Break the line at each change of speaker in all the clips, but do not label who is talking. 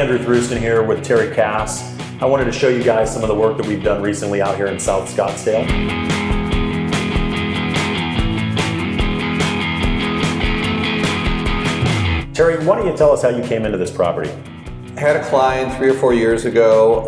Andrew Thruston here with Terry Kass. I wanted to show you guys some of the work that we've done recently out here in South Scottsdale. Terry, why don't you tell us how you came into this property?
I had a client 3 or 4 years ago,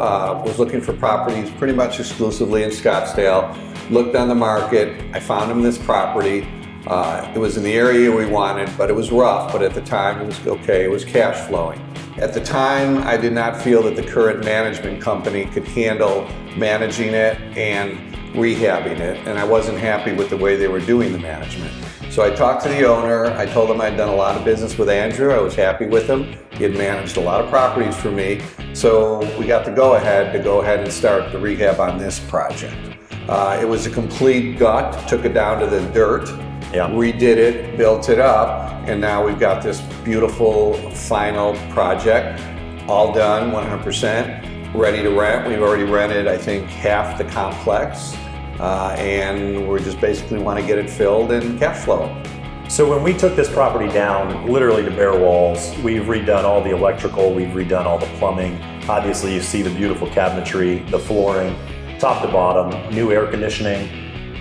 was looking for properties pretty much exclusively in Scottsdale. Looked on the market, I found him this property. It was in the area we wanted, but it was rough, but at the time it was okay, it was cash flowing. At the time, I did not feel that the current management company could handle managing it and rehabbing it, and I wasn't happy with the way they were doing the management. So I talked to the owner, I told him I'd done a lot of business with Andrew, I was happy with him. He had managed a lot of properties for me, so we got the go-ahead and start the rehab on this project. It was a complete gut, took it down to the dirt, redid it, built it up, and now we've got this beautiful final project, all done 100%, ready to rent. We've already rented, I think, half the complex. And we just basically want to get it filled and cash flow.
So when we took this property down, literally to bare walls, we've redone all the electrical, we've redone all the plumbing. Obviously you see the beautiful cabinetry, the flooring, top to bottom, new air conditioning,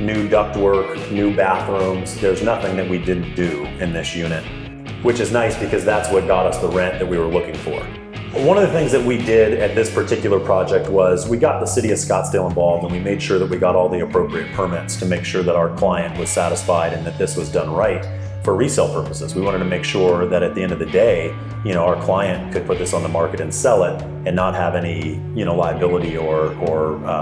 new ductwork, new bathrooms. There's nothing that we didn't do in this unit, which is nice because that's what got us the rent that we were looking for. One of the things that we did at this particular project was we got the city of Scottsdale involved, and we made sure that we got all the appropriate permits to make sure that our client was satisfied and that this was done right for resale purposes. We wanted to make sure that at the end of the day, our client could put this on the market and sell it and not have any, liability or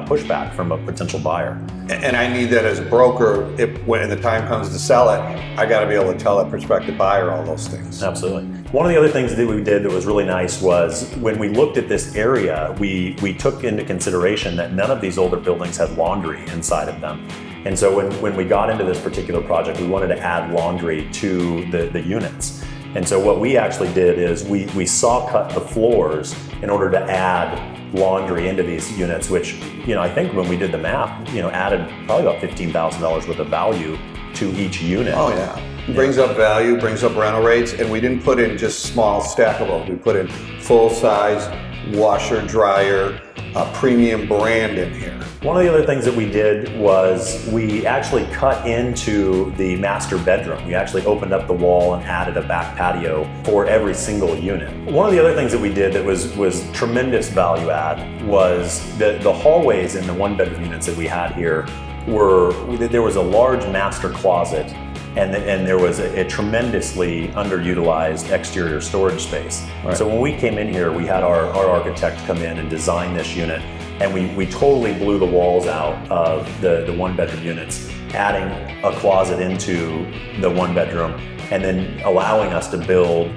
pushback from a potential buyer.
And I need that as a broker. When the time comes to sell it, I got to be able to tell a prospective buyer all those things.
Absolutely. One of the other things that we did that was really nice was when we looked at this area, we took into consideration that none of these older buildings had laundry inside of them. And so when we got into this particular project, we wanted to add laundry to the units. And so what we actually did is we saw cut the floors in order to add laundry into these units, which, I think when we did the math, added probably about $15,000 worth of value to each unit.
Oh yeah. Brings up value, brings up rental rates, and we didn't put in just small stackable. We put in full-size washer, dryer, premium brand in here.
One of the other things that we did was we actually cut into the master bedroom. We actually opened up the wall and added a back patio for every single unit. One of the other things that we did that was tremendous value add was the hallways in the one-bedroom units that we had here there was a large master closet and there was a tremendously underutilized exterior storage space. Right. So when we came in here, we had our architect come in and design this unit, and we totally blew the walls out of the one-bedroom units, adding a closet into the one-bedroom, and then allowing us to build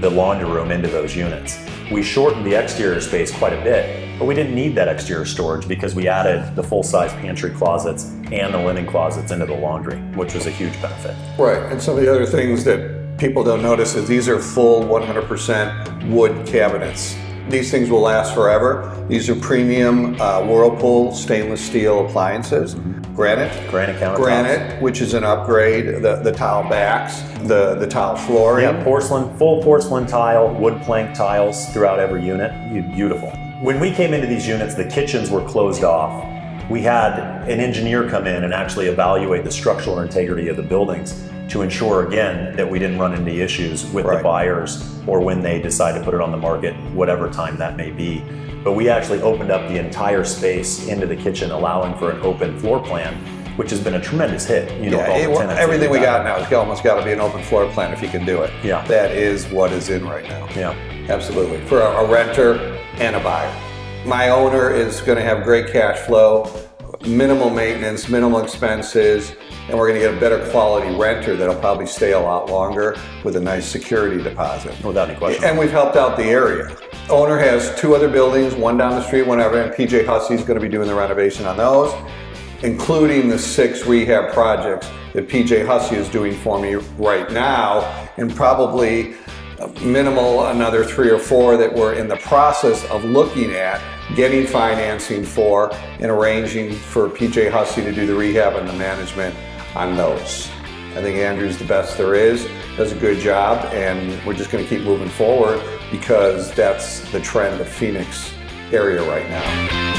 the laundry room into those units. We shortened the exterior space quite a bit, but we didn't need that exterior storage because we added the full-size pantry closets and the linen closets into the laundry, which was a huge benefit.
Right, and some of the other things that people don't notice is these are full 100% wood cabinets. These things will last forever. These are premium Whirlpool stainless steel appliances. Granite countertops. Granite, which is an upgrade. The tile backs, the tile flooring.
Yeah, full porcelain tile, wood plank tiles throughout every unit. Beautiful. When we came into these units, the kitchens were closed off. We had an engineer come in and actually evaluate the structural integrity of the buildings to ensure, again, that we didn't run into issues with the buyers or when they decide to put it on the market, whatever time that may be. But we actually opened up the entire space into the kitchen, allowing for an open floor plan, which has been a tremendous hit.
Everything we got now has almost got to be an open floor plan if you can do it.
Yeah.
That is what is in right now.
Yeah.
Absolutely. For a renter and a buyer. My owner is going to have great cash flow, minimal maintenance, minimal expenses, and we're going to get a better quality renter that'll probably stay a lot longer with a nice security deposit.
Without any question.
And we've helped out the area. Owner has 2 other buildings, one down the street, one over, and PJ Hussey is going to be doing the renovation on those, including the 6 rehab projects that PJ Hussey is doing for me right now, and probably minimal another 3 or 4 that we're in the process of looking at getting financing for and arranging for PJ Hussey to do the rehab and the management on those. I think Andrew's the best there is, does a good job, and we're just going to keep moving forward because that's the trend of Phoenix area right now.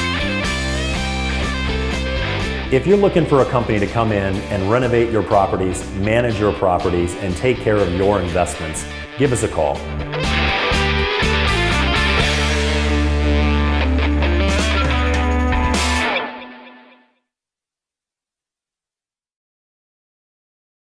If you're looking for a company to come in and renovate your properties, manage your properties, and take care of your investments, give us a call.